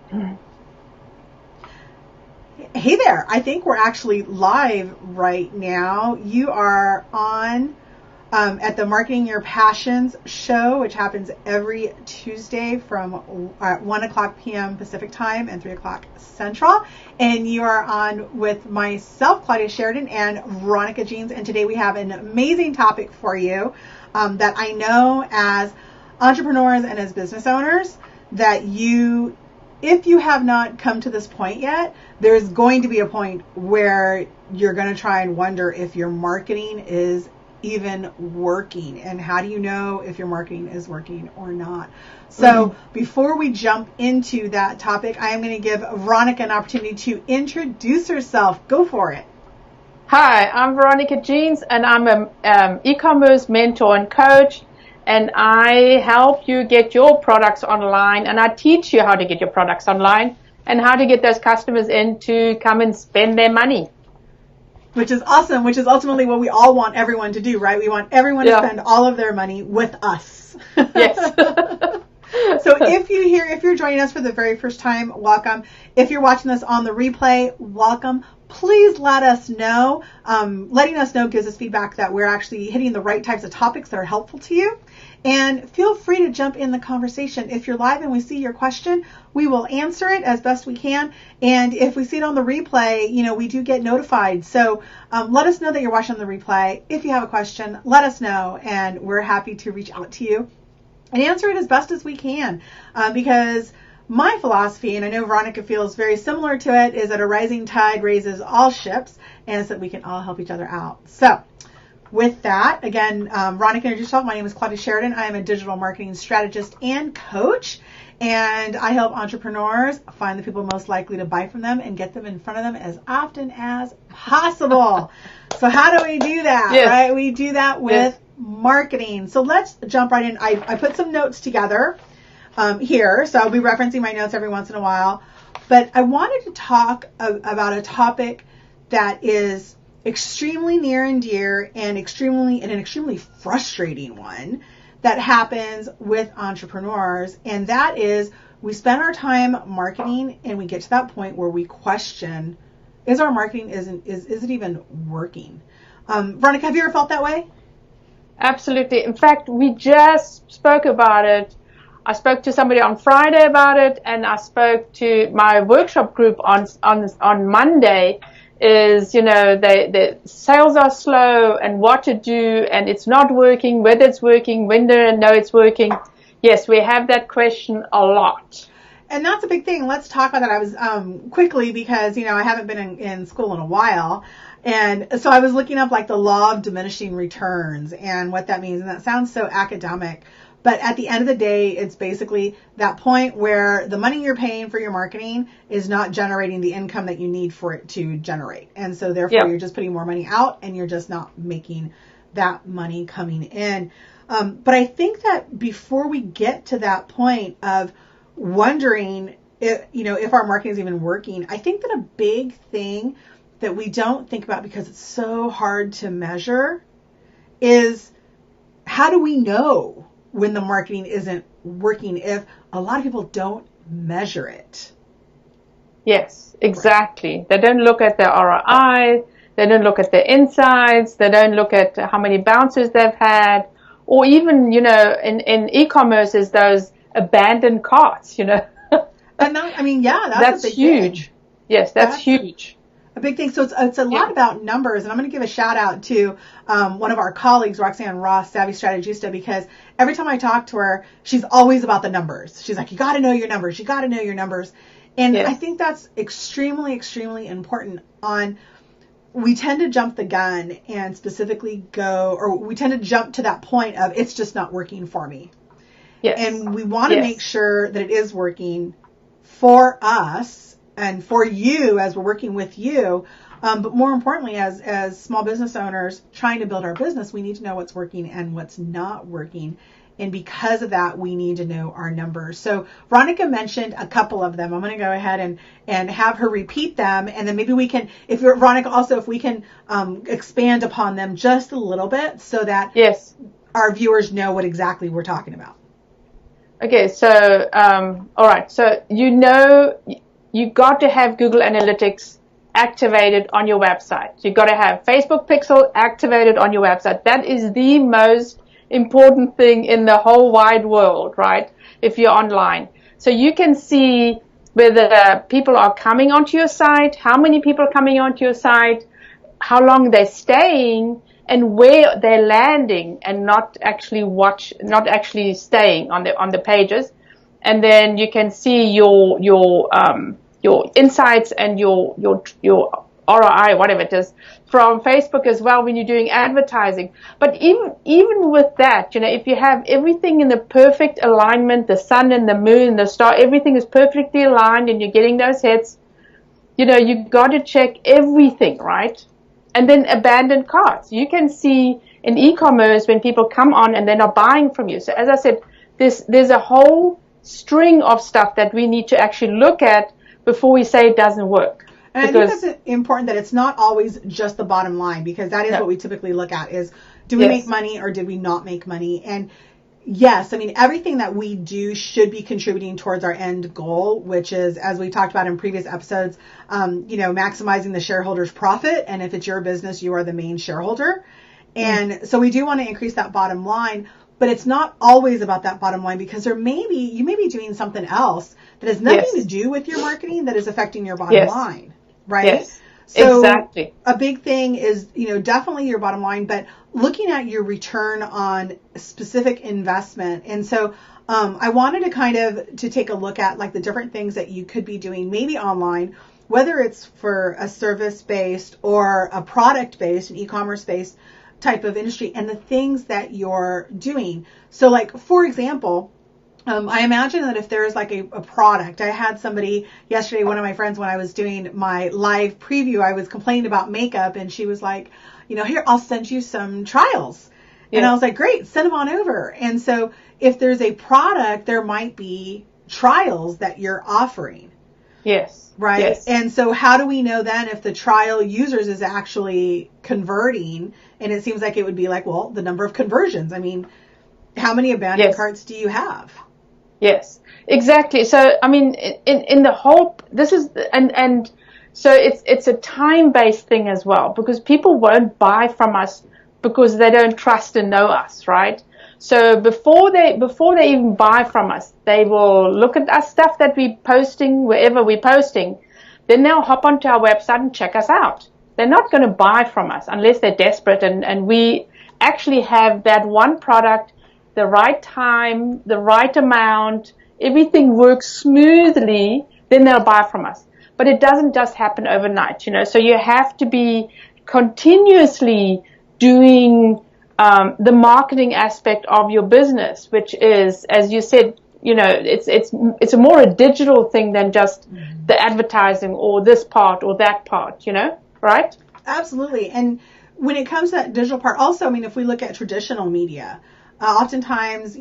Hey there. I think we're actually live right now. You are on at the Marketing Your Passions show, which happens every Tuesday from 1 o'clock p.m. Pacific time and 3 o'clock Central. And you are on with myself, Claudia Sheridan, and Veronica Jeans. And today we have an amazing topic for you that I know as entrepreneurs and as business owners that if you have not come to this point yet, there's going to be a point where you're going to try and wonder if your marketing is even working, and how do you know if your marketing is working or not. So before we jump into that topic, I am going to give Veronica an opportunity to introduce herself. Go for it. Hi, I'm Veronica Jeans, and I'm an e-commerce mentor and coach. And I help you get your products online, and I teach you how to get your products online and how to get those customers in to come and spend their money. Which is awesome, which is ultimately what we all want everyone to do, right? We want everyone to spend all of their money with us. Yes. So if you're joining us for the very first time, welcome. If you're watching this on the replay, welcome. Please let us know. Letting us know gives us feedback that we're actually hitting the right types of topics that are helpful to you. And feel free to jump in the conversation. If you're live and we see your question, we will answer it as best we can. And if we see it on the replay, we do get notified. So let us know that you're watching the replay. If you have a question, let us know, and we're happy to reach out to you and answer it as best as we can. Because my philosophy, and I know Veronica feels very similar to it, is that a rising tide raises all ships, and it's that we can all help each other out. So with that, again, Veronica, introduce yourself. My name is Claudia Sheridan. I am a digital marketing strategist and coach, and I help entrepreneurs find the people most likely to buy from them and get them in front of them as often as possible. So how do we do that? Yes. Right? We do that with marketing. So let's jump right in. I put some notes together here, so I'll be referencing my notes every once in a while. But I wanted to talk about a topic that is extremely near and dear and an extremely frustrating one that happens with entrepreneurs, and that is we spend our time marketing and we get to that point where we question, is our marketing is it even working? Veronica, have you ever felt that way? Absolutely. In fact, we just spoke about it. I spoke to somebody on Friday about it, and I spoke to my workshop group on Monday. Is the sales are slow, and what to do, and it's not working, whether it's working, when they know it's working. Yes, we have that question a lot. And that's a big thing. Let's talk about that. I was quickly, because I haven't been in school in a while, and so I was looking up like the law of diminishing returns and what that means, and that sounds so academic. But at the end of the day, it's basically that point where the money you're paying for your marketing is not generating the income that you need for it to generate. And so therefore, you're just putting more money out and you're just not making that money coming in. But I think that before we get to that point of wondering if our marketing is even working, I think that a big thing that we don't think about because it's so hard to measure is, how do we know when the marketing isn't working if a lot of people don't measure it? Yes, exactly. Right. They don't look at their ROI. They don't look at their insights. They don't look at how many bounces they've had, or even, in e-commerce is those abandoned carts, And that's a big huge. Thing. Yes, that's huge. A big thing. So it's a lot about numbers, and I'm going to give a shout out to one of our colleagues, Roxanne Ross, Savvy Strategista, because every time I talk to her, she's always about the numbers. She's like, you got to know your numbers. You got to know your numbers. And I think that's extremely, extremely important. We tend to jump the gun and specifically we tend to jump to that point of it's just not working for me. Yes. And we want to make sure that it is working for us and for you as we're working with you. But more importantly, as small business owners trying to build our business, we need to know what's working and what's not working. And because of that, we need to know our numbers. So Veronica mentioned a couple of them. I'm going to go ahead and have her repeat them. And then maybe we can, if we can expand upon them just a little bit so that our viewers know what exactly we're talking about. Okay, so all right, so you got to have Google Analytics activated on your website. You got to have Facebook Pixel activated on your website. That is the most important thing in the whole wide world, right? If you're online, so you can see whether people are coming onto your site, how many people are coming onto your site, how long they're staying, and where they're landing, and not actually staying on the pages. And then you can see your insights and your ROI, whatever it is, from Facebook as well when you're doing advertising. But even with that, if you have everything in the perfect alignment, the sun and the moon, the star, everything is perfectly aligned, and you're getting those hits, you got to check everything, right? And then abandoned carts. You can see in e-commerce when people come on and they're not buying from you. So as I said, there's a whole string of stuff that we need to actually look at before we say it doesn't work. And I think that's important, that it's not always just the bottom line, because that is what we typically look at is, do we make money or did we not make money? And yes, I mean, everything that we do should be contributing towards our end goal, which is, as we talked about in previous episodes, maximizing the shareholder's profit. And if it's your business, you are the main shareholder. And so we do want to increase that bottom line, but it's not always about that bottom line, because you may be doing something else that has nothing to do with your marketing that is affecting your bottom line, right? Yes. So exactly. A big thing is, definitely your bottom line, but looking at your return on specific investment. And so I wanted to kind of to take a look at like the different things that you could be doing maybe online, whether it's for a service-based or a product-based, an e-commerce-based type of industry, and the things that you're doing. So like, for example, I imagine that if there's like a product, I had somebody yesterday, one of my friends, when I was doing my live preview, I was complaining about makeup, and she was like, here, I'll send you some trials. And I was like, great, send them on over. And so if there's a product, there might be trials that you're offering. Yes. Right. Yes. And so how do we know then if the trial users is actually converting? And it seems like it would be like, well, the number of conversions. I mean, how many abandoned carts do you have? Yes, exactly. So, I mean, in the whole, this is, and so it's a time-based thing as well, because people won't buy from us because they don't trust and know us, right? So before they even buy from us, they will look at our stuff that we're posting, wherever we're posting. Then they'll hop onto our website and check us out. They're not going to buy from us unless they're desperate, and we actually have that one product, the right time, the right amount, everything works smoothly, then they'll buy from us. But it doesn't just happen overnight, so you have to be continuously doing the marketing aspect of your business, which is, as you said, it's a more a digital thing than just the advertising or this part or that part, right? Absolutely. And when it comes to that digital part, also, I mean, if we look at traditional media, oftentimes,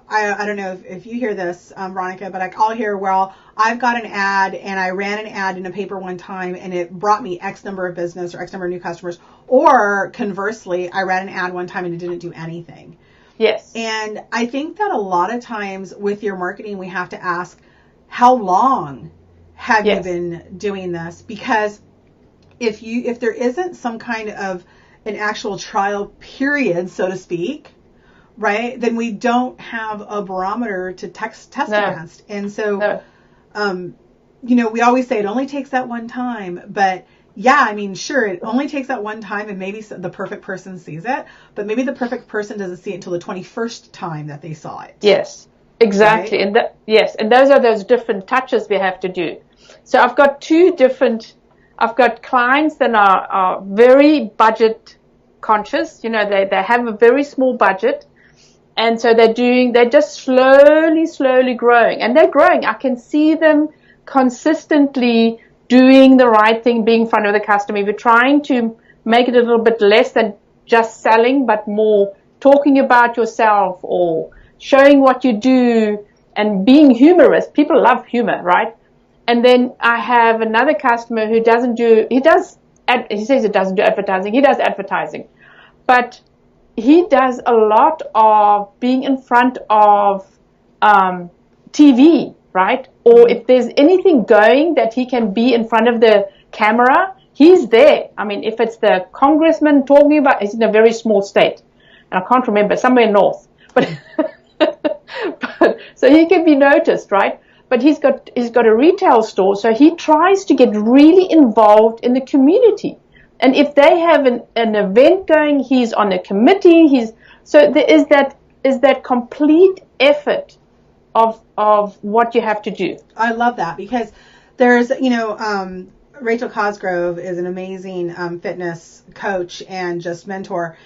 I don't know if you hear this, Veronica, but I'll hear, well, I've got an ad and I ran an ad in a paper one time and it brought me X number of business or X number of new customers. Or conversely, I ran an ad one time and it didn't do anything. Yes. And I think that a lot of times with your marketing, we have to ask, how long have you been doing this? Because if there isn't some kind of an actual trial period, so to speak, right, then we don't have a barometer to test against. And so, we always say it only takes that one time. But yeah, I mean, sure, it only takes that one time, and maybe the perfect person sees it, but maybe the perfect person doesn't see it until the 21st time that they saw it. Yes, exactly. Right? And those are those different touches we have to do. So I've got clients that are very budget conscious. They have a very small budget. And so they're just slowly growing, and they're growing. I can see them consistently doing the right thing, being in front of the customer. We're trying to make it a little bit less than just selling, but more talking about yourself or showing what you do and being humorous. People love humor, right? And then I have another customer who he says he doesn't do advertising. He does advertising, but he does a lot of being in front of TV, right? Or if there's anything going that he can be in front of the camera, he's there. I mean, if it's the congressman talking about, he's in a very small state, and I can't remember, somewhere north, but, but so he can be noticed, right? But he's got a retail store, so he tries to get really involved in the community. And if they have an event going, he's on a committee. So there is that complete effort of what you have to do. I love that, because there's, Rachel Cosgrove is an amazing fitness coach and just mentor,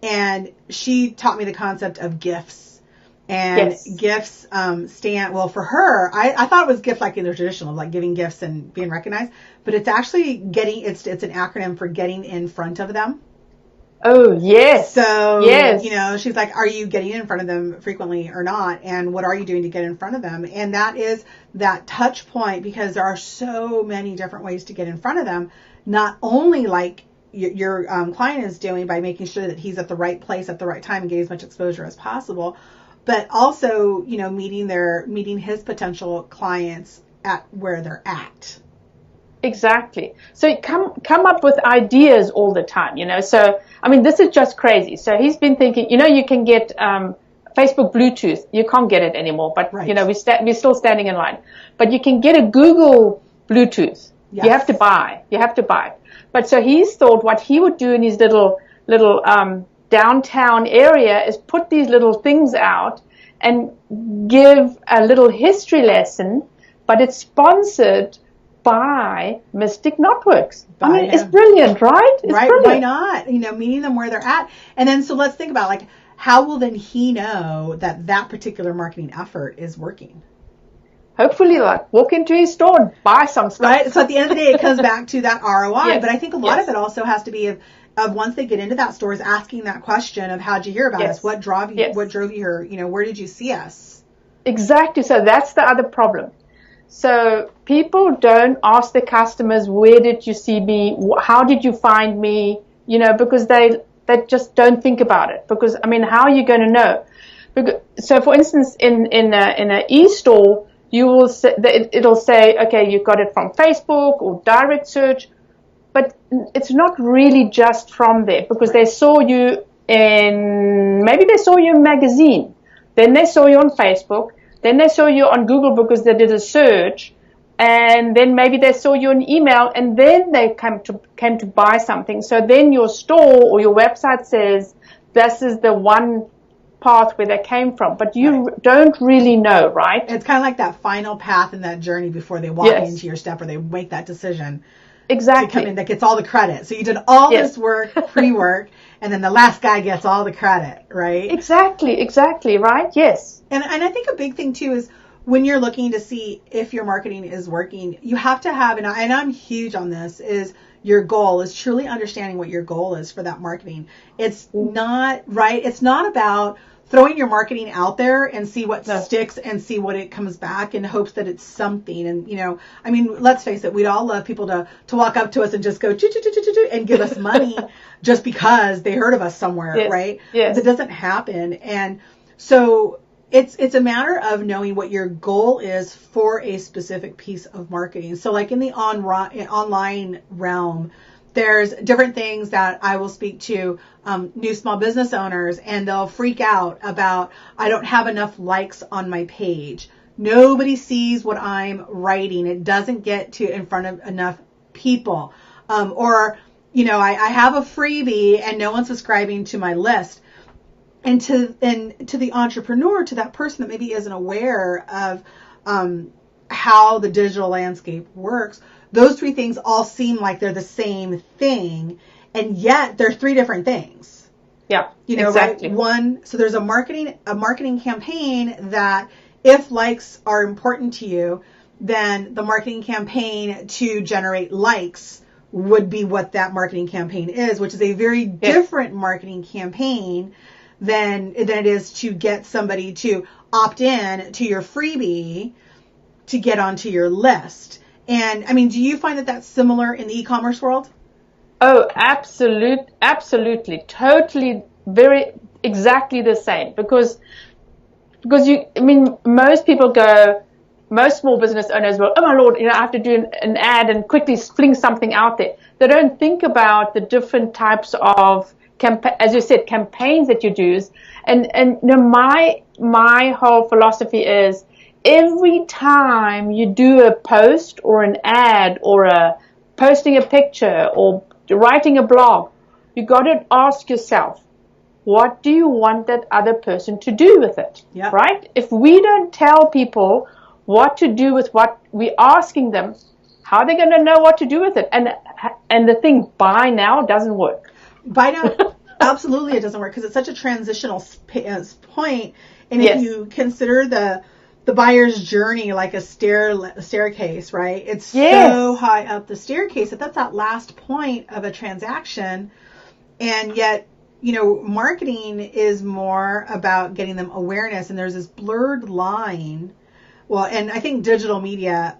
and she taught me the concept of gifts. And gifts stand, well, for her, I thought it was gift like in the traditional, like giving gifts and being recognized, but it's actually it's an acronym for getting in front of them. Oh, yes. So, yes. She's like, are you getting in front of them frequently or not? And what are you doing to get in front of them? And that is that touch point, because there are so many different ways to get in front of them, not only like your client is doing by making sure that he's at the right place at the right time and get as much exposure as possible, but also, meeting his potential clients at where they're at. Exactly. So come up with ideas all the time, So, I mean, this is just crazy. So he's been thinking, you can get Facebook Bluetooth. You can't get it anymore, but, right. We're still standing in line. But you can get a Google Bluetooth. Yes. You have to buy. But so he's thought what he would do in his little downtown area is put these little things out and give a little history lesson, but it's sponsored by Mystic Knotworks. I mean, it's brilliant, right? It's right. Brilliant. Why not? Meeting them where they're at. And then, so let's think about, like, how will then he know that particular marketing effort is working? Hopefully, like, walk into his store and buy some stuff. Right. So at the end of the day, it comes back to that ROI. Yes. But I think a lot of it also has to be of once they get into that store, is asking that question of, how'd you hear about us? What drove you? What drove you here? Where did you see us? Exactly. So that's the other problem. So people don't ask the customers, where did you see me? How did you find me? Because they just don't think about it. Because, I mean, how are you going to know? So, for instance, in an e-store, it'll say, okay, you got it from Facebook or direct search, but it's not really just from there, because they saw you in a magazine, then they saw you on Facebook, then they saw you on Google because they did a search, and then maybe they saw you in email, and then they came to buy something. So then your store or your website says this is the one path where they came from, but you don't really know, right? It's kind of like that final path in that journey before they walk into your step, or they make that decision. Exactly. To come in, that gets all the credit. So you did all this work, pre-work, and then the last guy gets all the credit, right? Exactly, right? Yes. And I think a big thing too is when you're looking to see if your marketing is working, you have to have, and I'm huge on this, is your goal is truly understanding what your goal is for that marketing. It's not, right? It's not about throwing your marketing out there and see what sticks and see what it comes back in hopes that it's something. And, I mean, let's face it, we'd all love people to walk up to us and just go and give us money just because they heard of us somewhere, right? Yes. That doesn't happen. And so it's a matter of knowing what your goal is for a specific piece of marketing. So like in the online realm, there's different things that I will speak to new small business owners, and they'll freak out about, I don't have enough likes on my page. Nobody sees what I'm writing. It doesn't get to in front of enough people. Or, I have a freebie and no one's subscribing to my list. And to the entrepreneur, to that person that maybe isn't aware of how the digital landscape works, those three things all seem like they're the same thing, and yet they're three different things. Yeah, exactly. Right? So there's a marketing campaign that, if likes are important to you, then the marketing campaign to generate likes would be what that marketing campaign is, which is a very different marketing campaign than it is to get somebody to opt in to your freebie to get onto your list. And I mean, do you find that that's similar in the e-commerce world? Oh, absolutely, totally, exactly the same. Because Because most small business owners will, oh my Lord, I have to do an ad and quickly fling something out there. They don't think about the different types of, as you said, campaigns that you do. And my whole philosophy is every time you do a post or an ad or posting a picture or writing a blog, you got to ask yourself, what do you want that other person to do with it? Yep. Right? If we don't tell people what to do with what we're asking them, how are they going to know what to do with it? And the thing, buy now, doesn't work. Buy now, absolutely it doesn't work because it's such a transitional point. And if you consider the buyer's journey like a staircase, right? It's so high up the staircase that's that last point of a transaction. And yet, marketing is more about getting them awareness. And there's this blurred line. Well, and I think digital media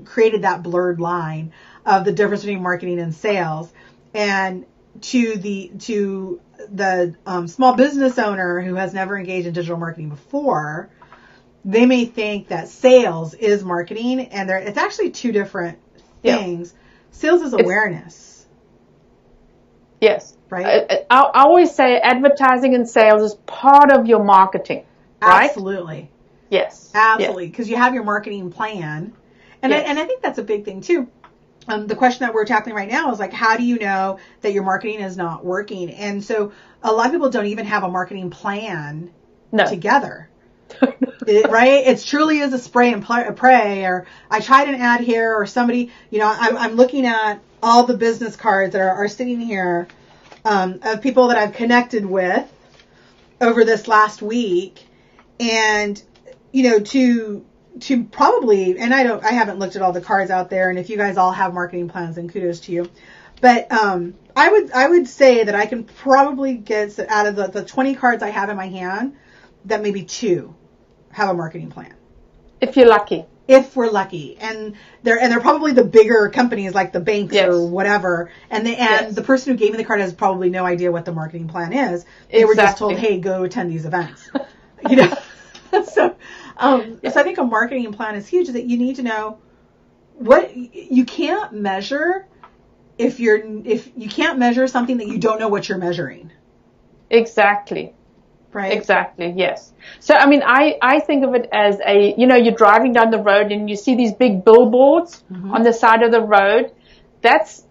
created that blurred line of the difference between marketing and sales. And to the small business owner who has never engaged in digital marketing before, they may think that sales is marketing, and it's actually two different things. Yeah. Sales is awareness. Yes. Right? I always say advertising and sales is part of your marketing. Right? Absolutely. Yes. Absolutely. Because you have your marketing plan. And I think that's a big thing too. The question that we're tackling right now is like, how do you know that your marketing is not working? And so a lot of people don't even have a marketing plan together. Right? It truly is a spray and pray, or I tried an ad here, or somebody, I'm looking at all the business cards that are sitting here of people that I've connected with over this last week. And, to probably, and I haven't looked at all the cards out there, and if you guys all have marketing plans, then kudos to you. But I would say that I can probably get out of the 20 cards I have in my hand, that maybe 2 have a marketing plan. If you're lucky. If we're lucky. And they're probably the bigger companies like the banks or whatever. And the person who gave me the card has probably no idea what the marketing plan is. They were just told, hey, go attend these events. So I think a marketing plan is huge, that you need to know what you can't measure if you can't measure something that you don't know what you're measuring. Exactly. Right. Exactly. Yes. So, I think of it as you're driving down the road and you see these big billboards on the side of the road. It's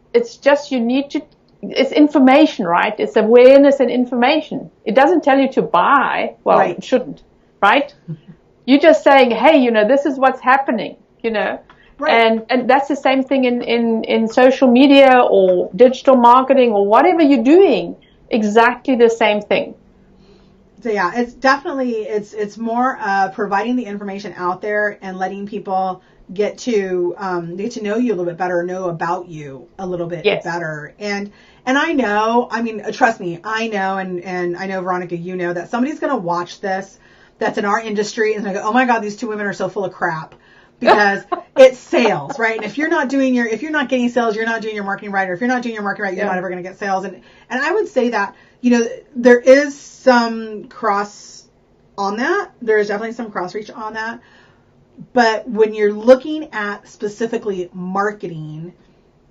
information, right? It's awareness and information. It doesn't tell you to buy. Well, It shouldn't, right? You're just saying, hey, this is what's happening, Right. And that's the same thing in social media or digital marketing or whatever you're doing. Exactly the same thing. So yeah, it's definitely, it's more providing the information out there and letting people get to know you a little bit better, know about you a little bit better. And I know, trust me, I know, and I know, Veronica, that somebody's going to watch this that's in our industry and go, oh my God, these 2 women are so full of crap, because it's sales, right? And if you're not getting sales, you're not doing your marketing right, or if you're not doing your marketing right, you're not ever going to get sales. And I would say that, there is some cross on that. There is definitely some cross reach on that. But when you're looking at specifically marketing,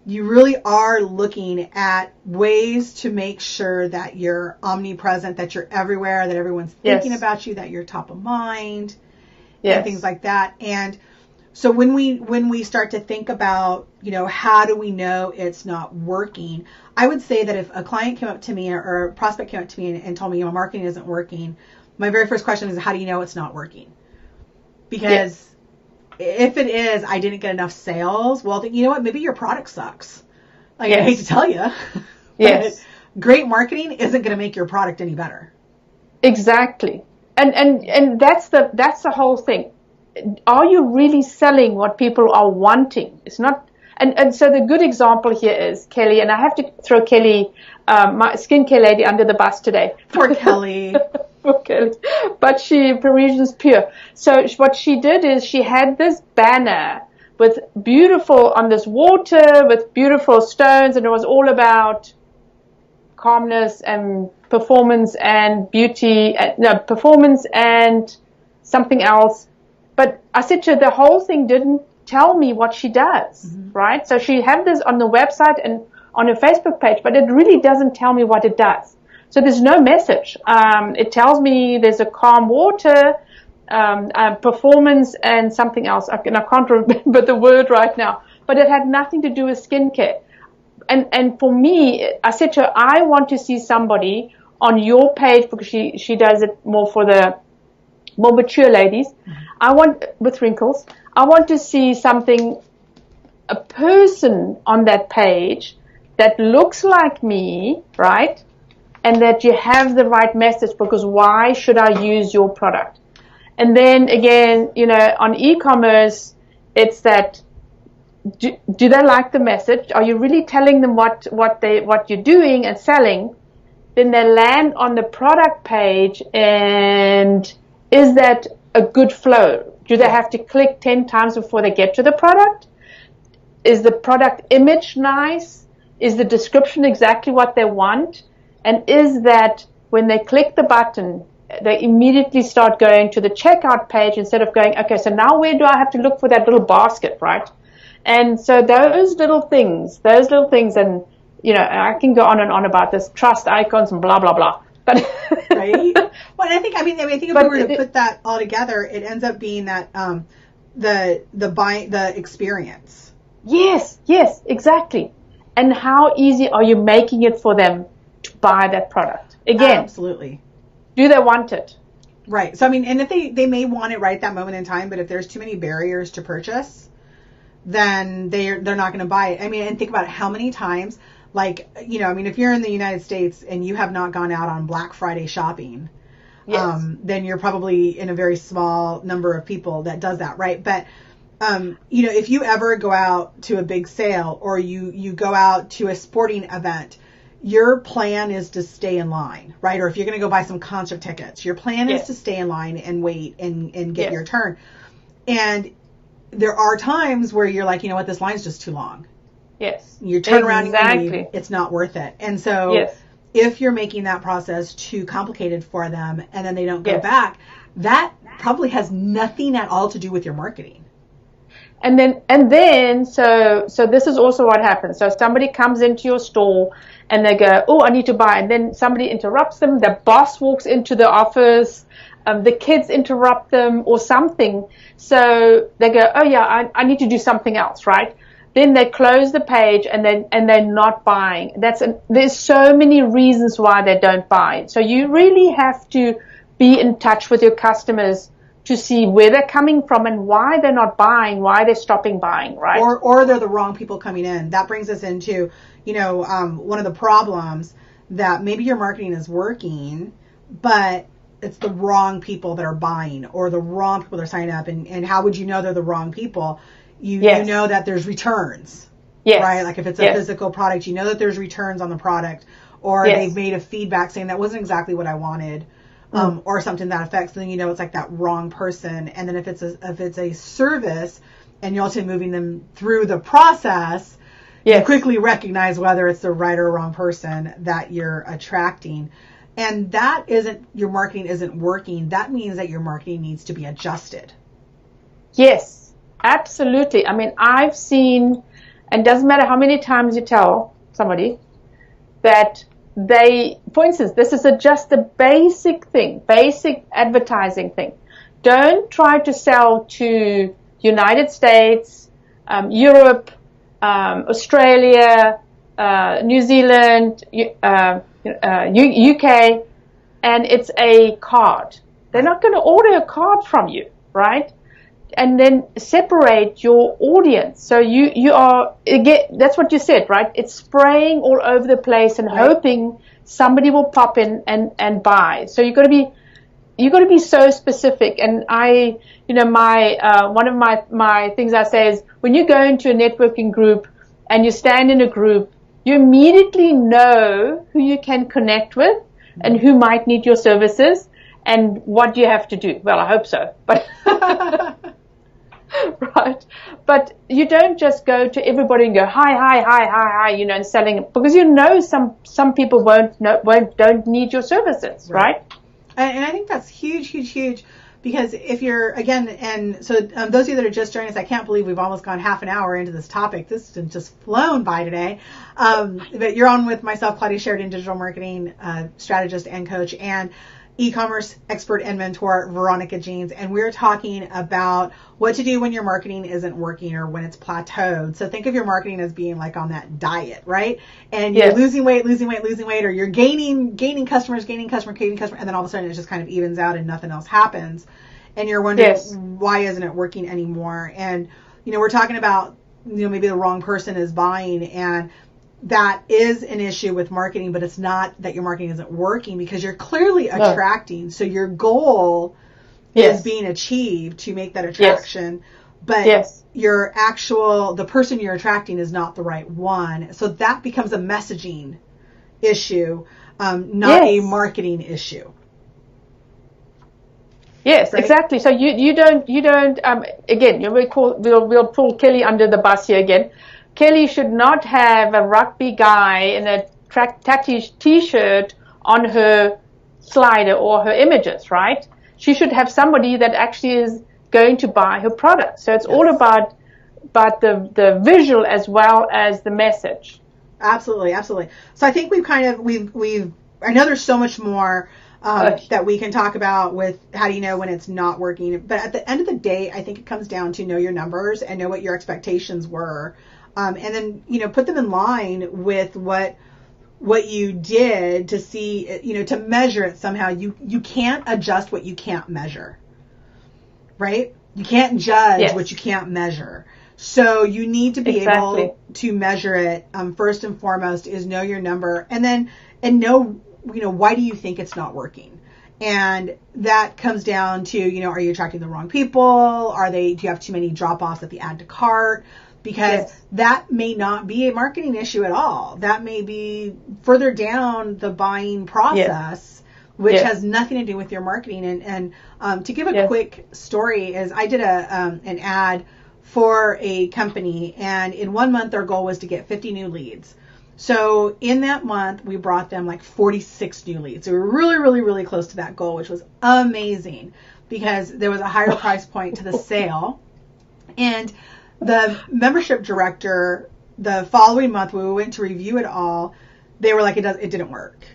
you really are looking at ways to make sure that you're omnipresent, that you're everywhere, that everyone's thinking about you, that you're top of mind, and things like that. And so when we start to think about, how do we know it's not working? I would say that if a client came up to me or a prospect came up to me and told me, marketing isn't working, my very first question is, how do you know it's not working? Because if it is, I didn't get enough sales, well, then you know what? Maybe your product sucks. I hate to tell you. Yes. Great marketing isn't going to make your product any better. Exactly. And that's the whole thing. Are you really selling what people are wanting? It's not. And so the good example here is Kelly, and I have to throw Kelly, my skincare lady, under the bus today. Poor Kelly. Poor Kelly. But Parisian's pure. So what she did is she had this banner with on this water with beautiful stones, and it was all about calmness and performance and beauty. Performance and something else. But I said to her, the whole thing didn't tell me what she does, right? So she had this on the website and on her Facebook page, but it really doesn't tell me what it does. So there's no message. It tells me there's a calm water, performance, and something else. I can't remember the word right now, but it had nothing to do with skincare. And for me, I said to her, I want to see somebody on your page, because she does it more for the more mature ladies. I want, with wrinkles, I want to see a person on that page that looks like me, right? And that you have the right message, because why should I use your product? And then again, on e-commerce, it's that, do they like the message? Are you really telling them what you're doing and selling? Then they land on the product page, and is that a good flow? Do they have to click 10 times before they get to the product? Is the product image nice? Is the description exactly what they want? And is that when they click the button, they immediately start going to the checkout page instead of going, okay, so now where do I have to look for that little basket, right? And so those little things, and, I can go on and on about this, trust icons and blah, blah, blah. But right? Well, I think if we were to put that all together, it ends up being that the experience. Yes, exactly. And how easy are you making it for them to buy that product? Again, absolutely. Do they want it? Right. So and if they may want it right at that moment in time, but if there's too many barriers to purchase, then they're not going to buy it. And think about it, how many times, if you're in the United States and you have not gone out on Black Friday shopping, yes, then you're probably in a very small number of people that does that, right? But if you ever go out to a big sale, or you go out to a sporting event, your plan is to stay in line, right? Or if you're going to go buy some concert tickets, your plan is to stay in line and wait and get your turn. And there are times where you're like, you know what, this line's just too long. Yes. You turn around and leave, it's not worth it. And so if you're making that process too complicated for them and then they don't go back, that probably has nothing at all to do with your marketing. And then so this is also what happens. So somebody comes into your store and they go, oh, I need to buy. And then somebody interrupts them. The boss walks into the office. The kids interrupt them or something. So they go, oh yeah, I need to do something else, right? Then they close the page and they're not buying. There's so many reasons why they don't buy. So you really have to be in touch with your customers to see where they're coming from and why they're not buying, why they're stopping buying, right? Or they're the wrong people coming in. That brings us into, one of the problems, that maybe your marketing is working, but it's the wrong people that are buying, or the wrong people that are signing up. And how would you know they're the wrong people? You know that there's returns, right? Like if it's a physical product, you know that there's returns on the product, or they've made a feedback saying that wasn't exactly what I wanted. Or something that affects, then it's like that wrong person. And then if it's a service and you're also moving them through the process, you quickly recognize whether it's the right or wrong person that you're attracting. And your marketing isn't working. That means that your marketing needs to be adjusted. Yes, absolutely. I've seen, and it doesn't matter how many times you tell somebody that for instance, this is just a basic advertising thing. Don't try to sell to United States, Europe, Australia, New Zealand, UK, and it's a card. They're not going to order a card from you, right? And then separate your audience. So you are, again, that's what you said, right? It's spraying all over the place and hoping somebody will pop in and buy. So you've got to be so specific. And one of my things I say is, when you go into a networking group and you stand in a group, you immediately know who you can connect with and who might need your services and what do you have to do. Well, I hope so, but right. But you don't just go to everybody and go, hi, and selling it, because some people don't need your services, right? And I think that's huge Because if you're, again, and so those of you that are just joining us, I can't believe we've almost gone half an hour into this topic. This has just flown by today. But you're on with myself, Claudia Sheridan, digital marketing strategist and coach, and e-commerce expert and mentor, Veronica Jeans. And we're talking about what to do when your marketing isn't working or when it's plateaued. So think of your marketing as being like on that diet, right? And you're losing weight, or you're gaining customers, and then all of a sudden it just kind of evens out and nothing else happens. And you're wondering, why isn't it working anymore? And, we're talking about, maybe the wrong person is buying, and that is an issue with marketing, but it's not that your marketing isn't working, because you're clearly attracting. So your goal is being achieved to make that attraction, but the person you're attracting is not the right one. So that becomes a messaging issue, not a marketing issue. Yes, right? Exactly. So you don't again, we'll pull Kelly under the bus here again. Kelly should not have a rugby guy in a tacky t-shirt on her slider or her images, right? She should have somebody that actually is going to buy her product. So it's all about the visual as well as the message. Absolutely. So I think we've I know there's so much more that we can talk about with how do you know when it's not working. But at the end of the day, I think it comes down to know your numbers and know what your expectations were. And then, put them in line with what you did to see, to measure it somehow. You can't adjust what you can't measure, right? You can't judge what you can't measure. So you need to be able to measure it. First and foremost is know your number, and know, why do you think it's not working? And that comes down to, are you attracting the wrong people? Do you have too many drop-offs at the add to cart? Because that may not be a marketing issue at all. That may be further down the buying process, which has nothing to do with your marketing. And to give a quick story is I did an ad for a company, and in 1 month their goal was to get 50 new leads. So in that month we brought them like 46 new leads. So we were really, really, really close to that goal, which was amazing because there was a higher price point to the sale. And the membership director, the following month when we went to review it all, they were like, it didn't work.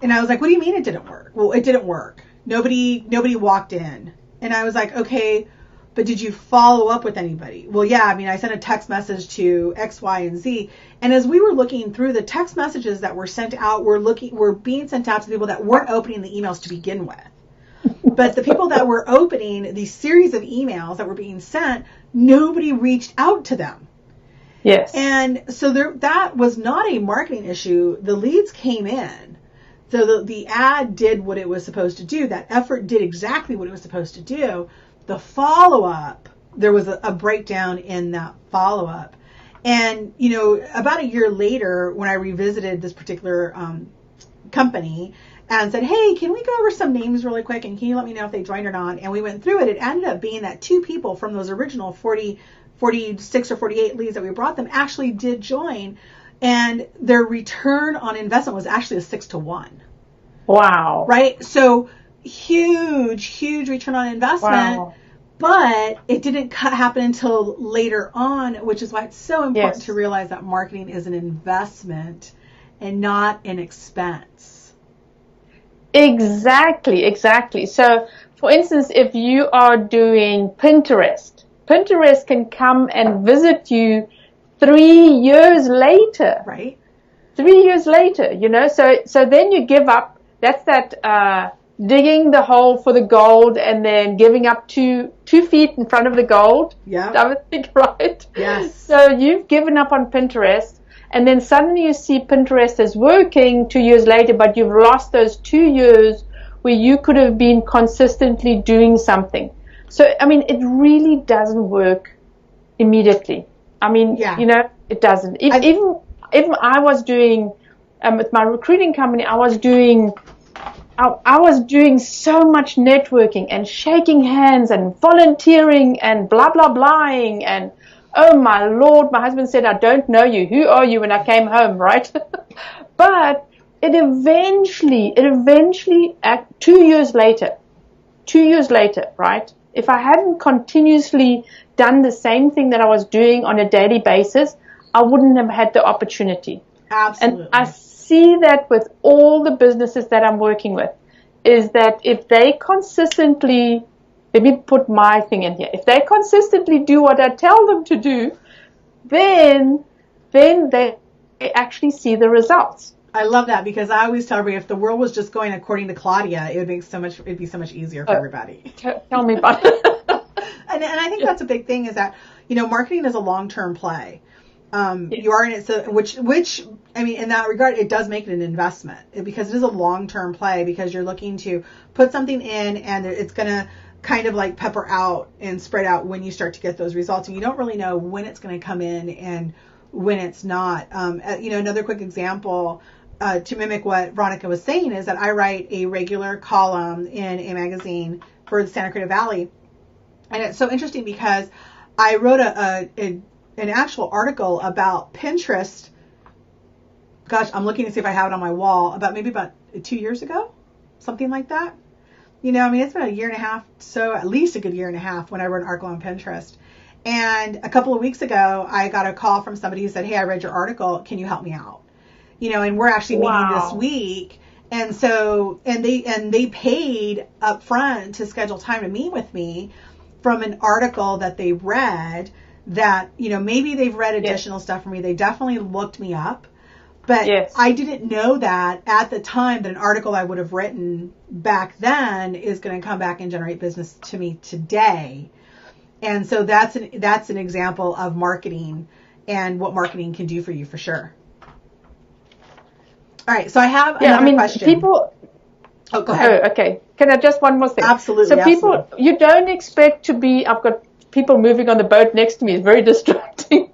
And I was like, what do you mean it didn't work? Well, it didn't work. Nobody walked in. And I was like, okay, but did you follow up with anybody? Well, yeah, I sent a text message to X, Y, and Z. And as we were looking through the text messages that were sent out, were being sent out to people that weren't opening the emails to begin with. But the people that were opening these series of emails that were being sent, nobody reached out to them. Yes. And so that was not a marketing issue. The leads came in. So the ad did what it was supposed to do. That effort did exactly what it was supposed to do. The follow-up, there was a breakdown in that follow-up. And, about a year later, when I revisited this particular company, and said, hey, can we go over some names really quick, and can you let me know if they joined or not? And we went through it. It ended up being that 2 people from those original 46 or 48 leads that we brought them actually did join, and their return on investment was actually a 6-to-1. Wow. Right? So huge return on investment. Wow. But it didn't happen until later on, which is why it's so important to realize that marketing is an investment and not an expense. Exactly. So, for instance, if you are doing Pinterest can come and visit you 3 years later. Right. 3 years later, so then you give up. That's that digging the hole for the gold and then giving up 2 feet in front of the gold. Yeah. I would think, right? Yes. So you've given up on Pinterest. And then suddenly you see Pinterest is working 2 years later, but you've lost those 2 years where you could have been consistently doing something. So, it really doesn't work immediately. It doesn't. Even I was doing, with my recruiting company, I was doing so much networking and shaking hands and volunteering and blah, blah, blahing and oh my Lord, my husband said, I don't know you. Who are you when I came home, right? But it eventually, 2 years later, 2 years later, right? If I hadn't continuously done the same thing that I was doing on a daily basis, I wouldn't have had the opportunity. Absolutely. And I see that with all the businesses that I'm working with, is that if they consistently, let me put my thing in here, if they consistently do what I tell them to do, then they actually see the results. I love that, because I always tell everybody, if the world was just going according to Claudia, it'd be so much easier for everybody. Tell me about it. And I think that's a big thing, is that, marketing is a long-term play. Yes. You are in it, so which I mean, in that regard, it does make it an investment, because it is a long-term play, because you're looking to put something in, and it's going to kind of like pepper out and spread out when you start to get those results, and you don't really know when it's going to come in and when it's not. Another quick example to mimic what Veronica was saying is that I write a regular column in a magazine for the Santa Cruz Valley, and it's so interesting because I wrote an actual article about Pinterest. Gosh, I'm looking to see if I have it on my wall. About 2 years ago, something like that. It's been a year and a half, so at least a good year and a half, when I wrote an article on Pinterest. And a couple of weeks ago, I got a call from somebody who said, "Hey, I read your article. Can you help me out?" And we're actually meeting this week. And so, and they paid up front to schedule time to meet with me from an article that they read, that, maybe they've read additional stuff from me. They definitely looked me up. But I didn't know that at the time, that an article I would have written back then is going to come back and generate business to me today. And so that's an example of marketing and what marketing can do for you, for sure. All right, so I have another question. People. Oh, go ahead. Oh, okay. Can I just one more thing? Absolutely. So people, you don't expect to be. I've got people moving on the boat next to me. It's very distracting.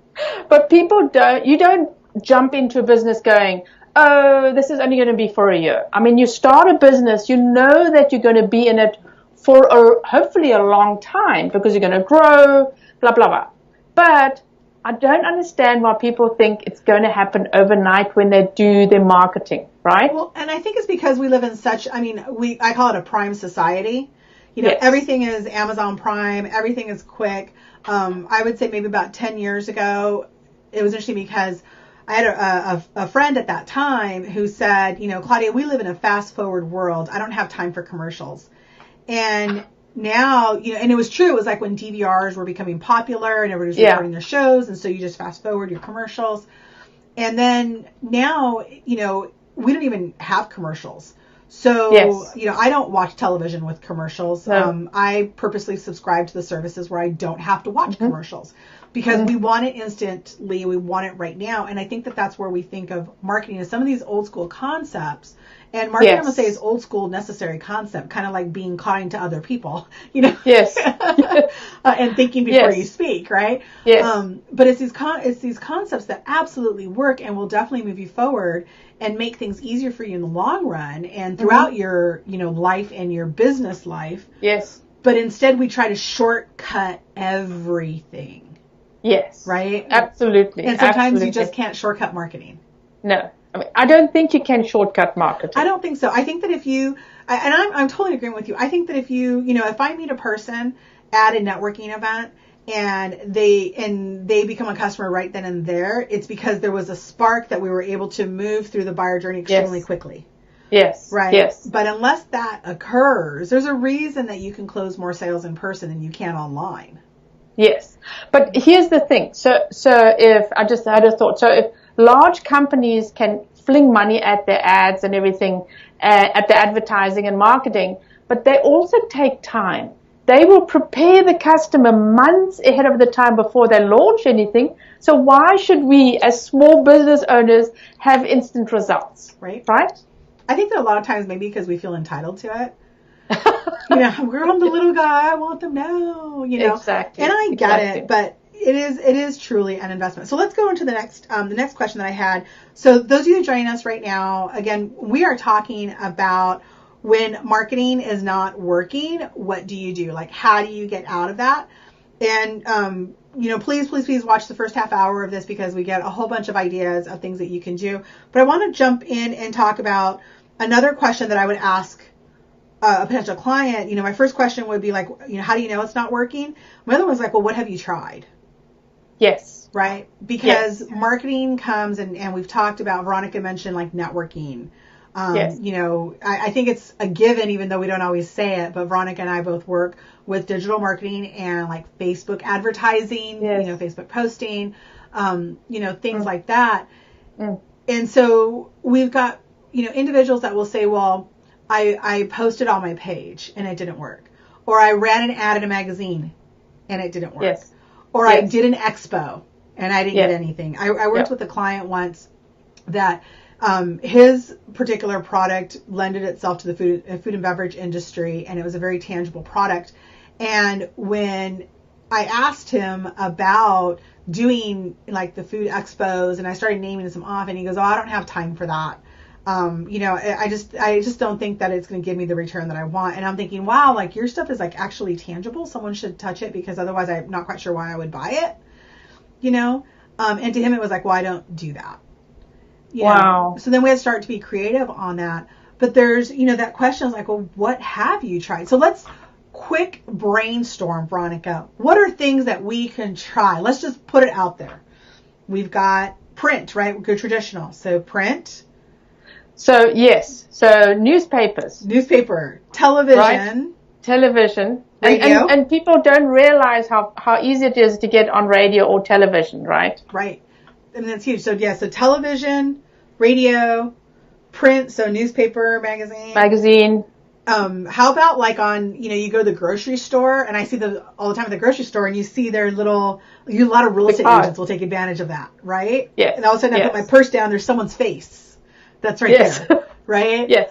But you don't jump into a business going, "Oh, this is only going to be for a year." I mean, you start a business, you know that you're going to be in it for hopefully a long time, because you're going to grow, blah, blah, blah. But I don't understand why people think it's going to happen overnight when they do their marketing, right? Well, and I think it's because we live in I call it a prime society. Everything is Amazon Prime. Everything is quick. I would say maybe about 10 years ago, it was interesting because I had a friend at that time who said, "Claudia, we live in a fast forward world. I don't have time for commercials." And now, and it was true. It was like when DVRs were becoming popular and everybody was recording their shows. And so you just fast forward your commercials. And then now, we don't even have commercials. So, I don't watch television with commercials. No. I purposely subscribe to the services where I don't have to watch commercials, because we want it instantly. We want it right now. And I think that that's where we think of marketing, as some of these old school concepts. And marketing, I'm going to say, is old school, necessary concept, kind of like being kind to other people, Yes. And thinking before you speak, right? Yes. But it's these concepts that absolutely work and will definitely move you forward and make things easier for you in the long run and throughout your, life and your business life. Yes. But instead we try to shortcut everything. Yes. Right? Absolutely. And sometimes you just can't shortcut marketing. No. I mean, I don't think you can shortcut marketing. I don't think so. I think that if you, and I'm totally agreeing with you. I think that if you, if I meet a person at a networking event and they become a customer right then and there, it's because there was a spark that we were able to move through the buyer journey extremely quickly. Yes. Right. Yes. But unless that occurs, there's a reason that you can close more sales in person than you can online. Yes. But here's the thing. So if I just had a thought. So if large companies can fling money at their ads and everything, at the advertising and marketing, but they also take time. They will prepare the customer months ahead of the time before they launch anything. So why should we, as small business owners, have instant results? Right. Right? I think that a lot of times maybe because we feel entitled to it. I'm the little guy. I want them now. Exactly. And I get it, but it is truly an investment. So let's go into the next question that I had. So those of you joining us right now, again, we are talking about when marketing is not working. What do you do? Like, how do you get out of that? And please watch the first half hour of this, because we get a whole bunch of ideas of things that you can do. But I want to jump in and talk about another question that I would ask a potential client, you know, my first question would be like, you know, how do you know it's not working? My other one's like, well, what have you tried? Yes. Right? Because marketing comes, and we've talked about, Veronica mentioned like networking. You know, I think it's a given, even though we don't always say it, but Veronica and I both work with digital marketing and like Facebook advertising, you know, Facebook posting, you know, things like that. And so we've got, you know, individuals that will say, well, I posted on my page and it didn't work. Or I ran an ad in a magazine and it didn't work. Or I did an expo and I didn't get anything. I worked with a client once that his particular product lended itself to the food and beverage industry, and it was a very tangible product. And when I asked him about doing like the food expos, and I started naming some off, and he goes, "Oh, I don't have time for that. You know, I just don't think that it's going to give me the return that I want." And I'm thinking, wow, like your stuff is like actually tangible. Someone should touch it, because otherwise I'm not quite sure why I would buy it. You know, and to him it was like, well, I don't do that. You know? So then we had to start to be creative on that. But there's, you know, that question is like, well, what have you tried? So let's quick brainstorm, Veronica. What are things that we can try? Let's just put it out there. We've got print, right? Good traditional. So print. So yes. So newspaper, television. Right? Television. Radio. And people don't realize how easy it is to get on radio or television, right? Right. I mean, that's huge. So yeah, so television, radio, print, so newspaper, magazine. How about like on, you know, you go to the grocery store, and I see all the time at the grocery store, and you see their a lot of real estate agents will take advantage of that, right? Yes. And all of a sudden I put my purse down, there's someone's face. That's right there. Right? Yes.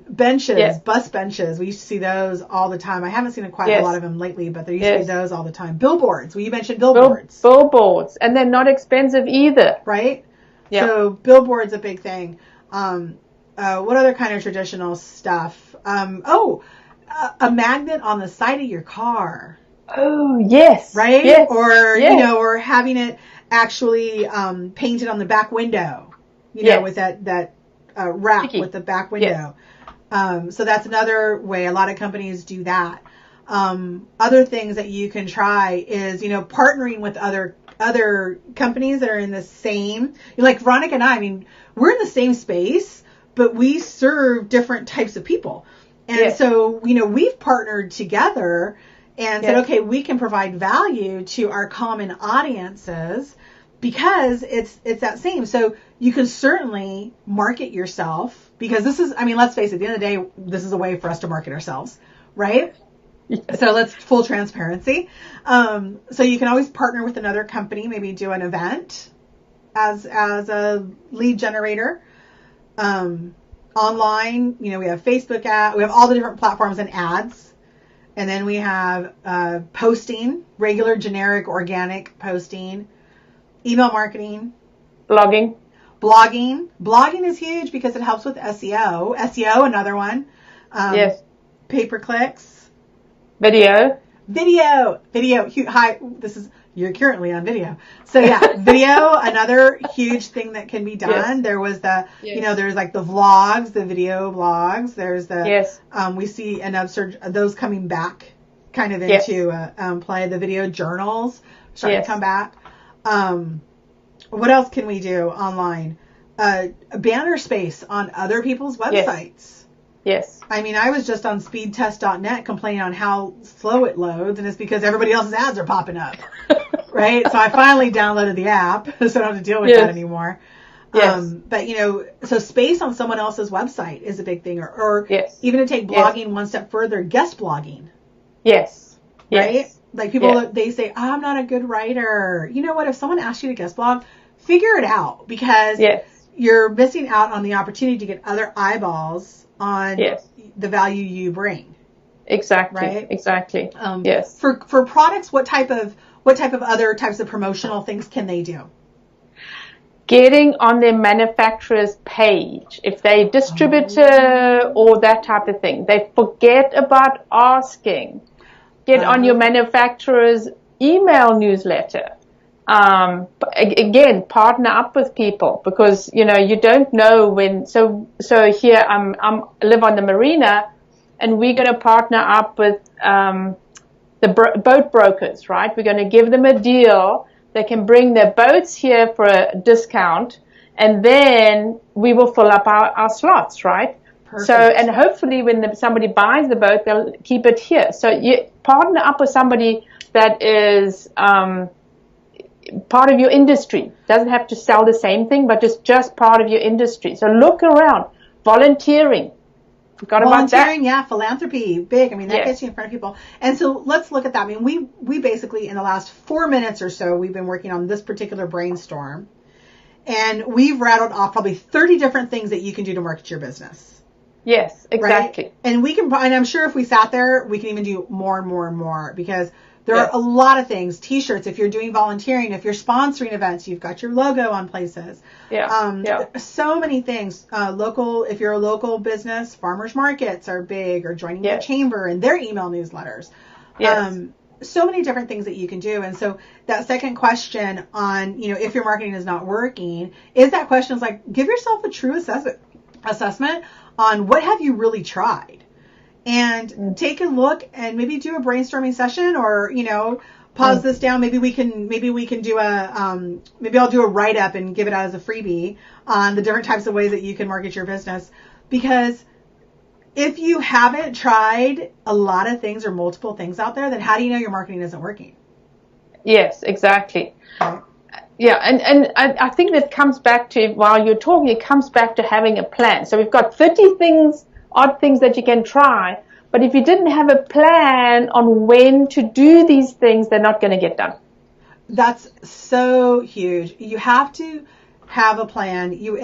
Benches, bus benches. We used to see those all the time. I haven't seen quite a lot of them lately, but there used to be those all the time. Billboards. Well, you mentioned billboards. Billboards. And they're not expensive either. Right? Yeah. So billboards a big thing. What other kind of traditional stuff? A magnet on the side of your car. Oh, yes. Right? Yes. Or, you know, or having it actually painted on the back window. You know, with that wrap with the back window. So that's another way. A lot of companies do that. Other things that you can try is, you know, partnering with other companies that are in the same, like Veronica and I mean, we're in the same space, but we serve different types of people. And so, you know, we've partnered together and said, okay, we can provide value to our common audiences, because it's that same. So you can certainly market yourself, because this is, I mean, let's face it, at the end of the day, this is a way for us to market ourselves, right? Yes. So let's full transparency. So you can always partner with another company, maybe do an event as a lead generator. Online, you know, we have Facebook we have all the different platforms and ads. And then we have posting, regular, generic, organic posting. Email marketing. Blogging. Blogging is huge because it helps with SEO. SEO, another one. Pay-per-clicks. Video. Hi, you're currently on video. So yeah, video, another huge thing that can be done. Yes. There was you know, there's like the vlogs, the video vlogs. There's we see an upsurge, those coming back kind of into play. The video journals starting to come back. What else can we do online? Banner space on other people's websites. Yes. I mean, I was just on speedtest.net complaining on how slow it loads, and it's because everybody else's ads are popping up. Right? So I finally downloaded the app, so I don't have to deal with that anymore. Yes. But, you know, so space on someone else's website is a big thing. Or even to take blogging one step further, guest blogging. Yes. Right? Yes. Like people, they say, I'm not a good writer. You know what? If someone asks you to guest blog, figure it out, because you're missing out on the opportunity to get other eyeballs on the value you bring. Exactly. Right? Exactly. Yes. For products, what type of other types of promotional things can they do? Getting on their manufacturer's page, if they distributor or that type of thing, they forget about asking. Get on your manufacturer's email newsletter. Again, partner up with people, because, you know, you don't know when. So here I live on the marina, and we're going to partner up with the boat brokers, right? We're going to give them a deal. They can bring their boats here for a discount, and then we will fill up our slots, right? Perfect. So, and hopefully when somebody buys the boat, they'll keep it here. So you partner up with somebody that is part of your industry. Doesn't have to sell the same thing, but just part of your industry. So look around. Volunteering. Forgot about that. Volunteering, yeah, philanthropy, big. I mean, that Yes. gets you in front of people. And so let's look at that. I mean, we basically, in the last 4 minutes or so, we've been working on this particular brainstorm. And we've rattled off probably 30 different things that you can do to market your business. Yes, exactly. Right? And and I'm sure if we sat there, we can even do more and more and more, because there Yes. are a lot of things. T-shirts, if you're doing volunteering, if you're sponsoring events, you've got your logo on places. Yeah. So many things. If you're a local business, farmers markets are big, or joining your Yes. chamber and their email newsletters. Yes. So many different things that you can do. And so that second question on, if your marketing is not working, is that question is like, give yourself a true assessment on what have you really tried, and take a look and maybe do a brainstorming session, or, pause this down. Maybe we can do maybe I'll do a write up and give it out as a freebie on the different types of ways that you can market your business. Because if you haven't tried a lot of things or multiple things out there, then how do you know your marketing isn't working? Yes, exactly. Right. Yeah, and I think that comes back to, while you're talking, it comes back to having a plan. So we've got 30 odd things that you can try, but if you didn't have a plan on when to do these things, they're not going to get done. That's so huge. You have to have a plan. You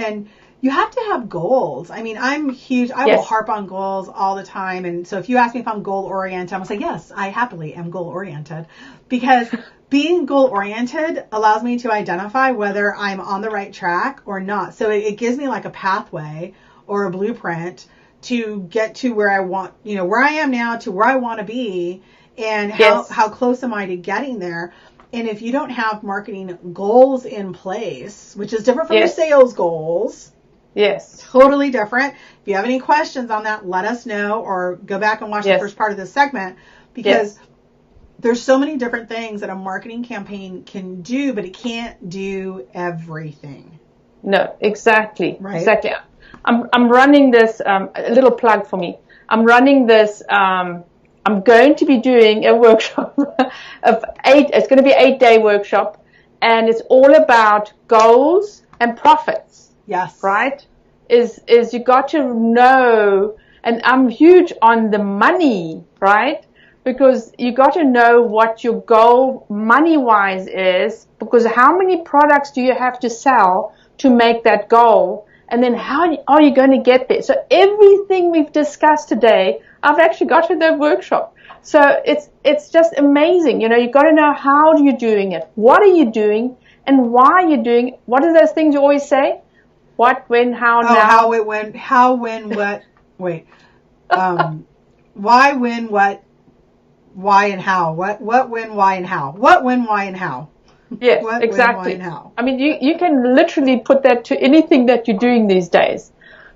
have to have goals. I mean, I'm huge. I will harp on goals all the time. And so if you ask me if I'm goal oriented, I'm going to say, yes, I happily am goal oriented, because being goal oriented allows me to identify whether I'm on the right track or not. So it gives me like a pathway or a blueprint to get to where I want, where I am now to where I want to be, and how close am I to getting there. And if you don't have marketing goals in place, which is different from your sales goals. Yes. Totally different. If you have any questions on that, let us know, or go back and watch the first part of this segment, because there's so many different things that a marketing campaign can do, but it can't do everything. No, exactly. Right. Exactly. I'm running this, a little plug for me. I'm running this, I'm going to be doing a workshop of it's going to be an 8-day workshop, and it's all about goals and profits. Yes. Right? Is you got to know, and I'm huge on the money, right? Because you got to know what your goal money-wise is, because how many products do you have to sell to make that goal? And then how are you going to get there? So everything we've discussed today, I've actually got in the workshop. So it's just amazing. You've got to know how you're doing it. What are you doing? And why are you doing it? What are those things you always say? What, when, how, now? How, when, what, wait. Why, when, what, why, and how. What, when, why, and how. What, when, why, and how. Yes, what, exactly. When, why, and how. I mean, you can literally put that to anything that you're doing these days.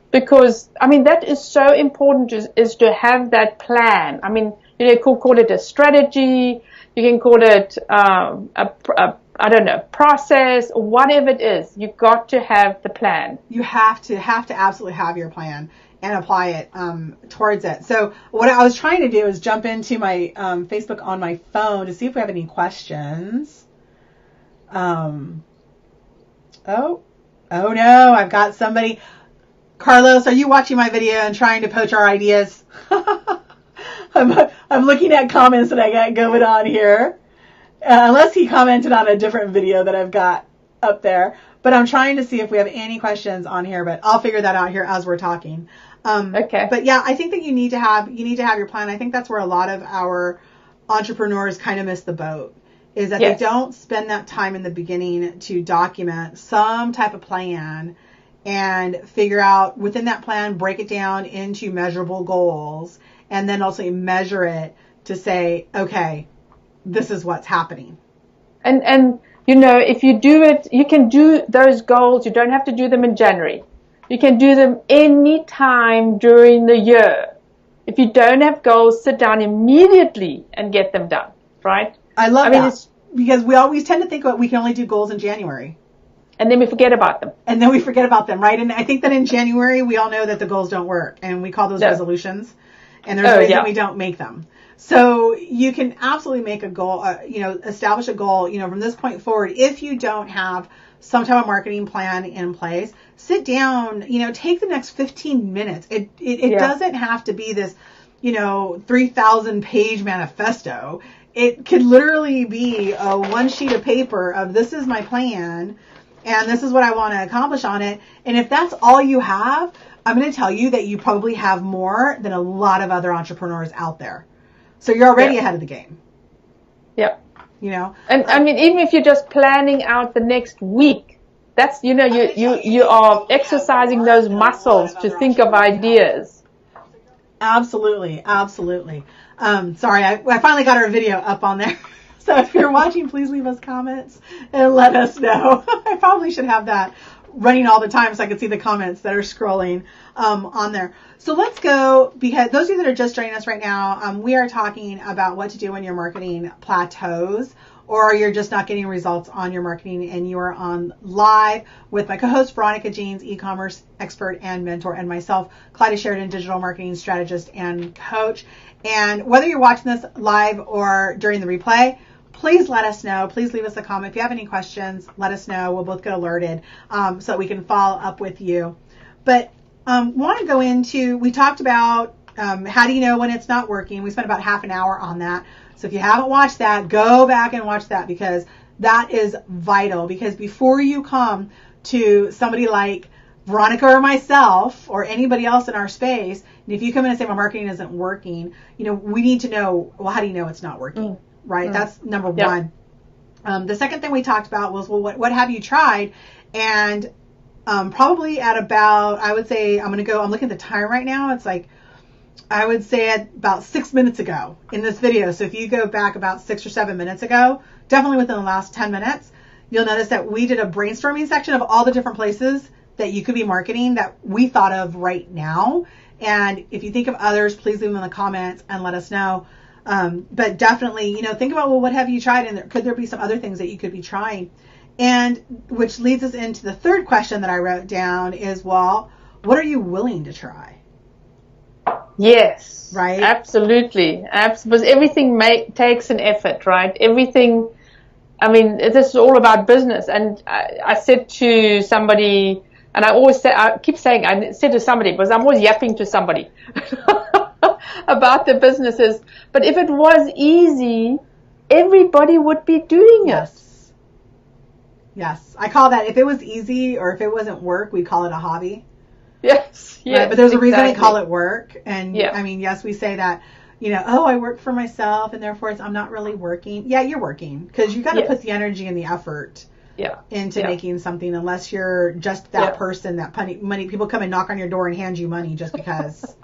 Because, I mean, that is so important, is to have that plan. I mean, you can call it a strategy. You can call it I don't know, process, or whatever it is. You've got to have the plan. You have to absolutely have your plan and apply it towards it. So what I was trying to do is jump into my Facebook on my phone to see if we have any questions. Oh no, I've got somebody. Carlos, are you watching my video and trying to poach our ideas? I'm looking at comments that I got going on here. Unless he commented on a different video that I've got up there. But I'm trying to see if we have any questions on here, but I'll figure that out here as we're talking. Okay. But yeah, I think that you need to have your plan. I think that's where a lot of our entrepreneurs kind of miss the boat, is that they don't spend that time in the beginning to document some type of plan and figure out within that plan, break it down into measurable goals, and then also measure it to say, okay, this is what's happening. And if you do it, you can do those goals. You don't have to do them in January. You can do them any time during the year. If you don't have goals, sit down immediately and get them done, right? I love that. Because we always tend to think that we can only do goals in January. And then we forget about them. And then we forget about them, right? And I think that in January, we all know that the goals don't work. And we call those resolutions. And there's ways that we don't make them. So you can absolutely make a goal, establish a goal, from this point forward. If you don't have some type of marketing plan in place, sit down, take the next 15 minutes. It doesn't have to be this, 3,000 page manifesto. It could literally be a one sheet of paper of this is my plan and this is what I want to accomplish on it. And if that's all you have, I'm going to tell you that you probably have more than a lot of other entrepreneurs out there. So you're already ahead of the game. Yeah. And I mean, even if you're just planning out the next week, that's, you are exercising those muscles to think of ideas. Absolutely. Absolutely. Sorry, I finally got our video up on there. So if you're watching, please leave us comments and let us know. I probably should have that running all the time so I can see the comments that are scrolling on there. So let's go, because those of you that are just joining us right now, we are talking about what to do when your marketing plateaus or you're just not getting results on your marketing, and you are on live with my co-host Veronica Jeans, e-commerce expert and mentor, and myself, Claudia Sheridan, digital marketing strategist and coach. And whether you're watching this live or during the replay, please let us know. Please leave us a comment. If you have any questions, let us know. We'll both get alerted so that we can follow up with you. But want to go into, we talked about how do you know when it's not working. We spent about half an hour on that. So if you haven't watched that, go back and watch that, because that is vital. Because before you come to somebody like Veronica or myself or anybody else in our space, and if you come in and say my marketing isn't working, we need to know, well, how do you know it's not working? Right? That's number one. The second thing we talked about was, well, what have you tried? And probably at about, I would say, I'm looking at the time right now. It's like, I would say at about 6 minutes ago in this video. So if you go back about 6 or 7 minutes ago, definitely within the last 10 minutes, you'll notice that we did a brainstorming section of all the different places that you could be marketing that we thought of right now. And if you think of others, please leave them in the comments and let us know. But definitely, think about, well, what have you tried? And could there be some other things that you could be trying? And which leads us into the third question that I wrote down is, well, what are you willing to try? Yes. Right? Absolutely. Because everything takes an effort, right? Everything, I mean, this is all about business. And I said to somebody, and I keep saying, I said to somebody, because I'm always yapping to somebody about the businesses. But if it was easy, everybody would be doing it. Yes. I call that, if it was easy or if it wasn't work, we call it a hobby. Yes. Right? But there's a reason I call it work. And I mean, yes, we say that, I work for myself and therefore I'm not really working. Yeah, you're working, because you got to put the energy and the effort into making something, unless you're just that person that money people come and knock on your door and hand you money just because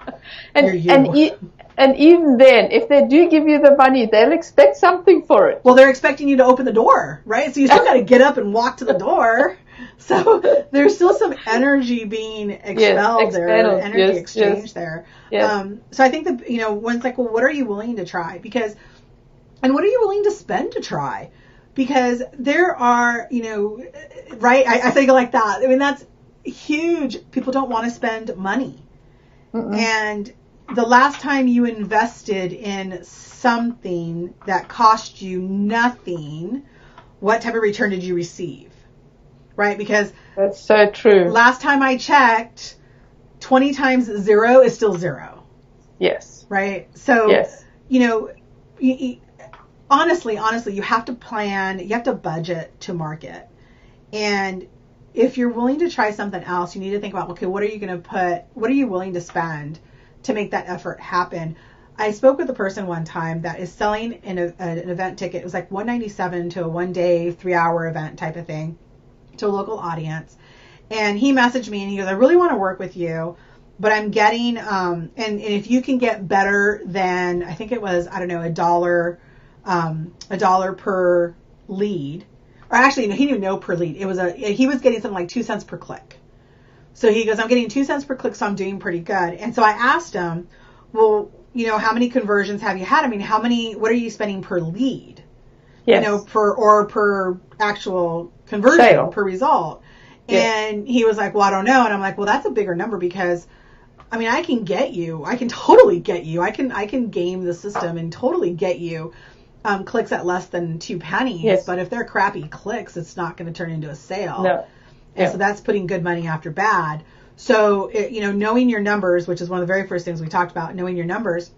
you're you. And even then, if they do give you the money, they'll expect something for it. Well, they're expecting you to open the door, right? So you still got to get up and walk to the door. So there's still some energy being expelled there, energy exchange there. Yes. So I think that, when it's like, well, what are you willing to try? And what are you willing to spend to try? Because there are, right? I think like that. I mean, that's huge. People don't want to spend money. Mm-mm. And the last time you invested in something that cost you nothing, what type of return did you receive? Right? Because that's so true. Last time I checked, 20 times 0 is still 0. Yes. Right? So, honestly, you have to plan, you have to budget to market. And if you're willing to try something else, you need to think about, okay, what are you willing to spend to make that effort happen? I spoke with a person one time that is selling an event ticket. It was like $197 to a 1-day, 3-hour event type of thing to a local audience. And he messaged me and he goes, I really want to work with you, but I'm getting, and if you can get better than, I think it was, I don't know, $1 per lead, or actually, no, he didn't know per lead. He was getting something like 2 cents per click. So he goes, I'm getting 2 cents per click, so I'm doing pretty good. And so I asked him, well, how many conversions have you had? I mean, what are you spending per lead? Yes. Per actual conversion, Sale. per result. Yes. And he was like, well, I don't know. And I'm like, well, that's a bigger number because, I mean, I can totally get you. I can game the system and totally get you clicks at less than 2 pennies. Yes. But if they're crappy clicks, it's not going to turn into a sale. No. And so that's putting good money after bad. So, knowing your numbers, which is one of the very first things we talked about, knowing your numbers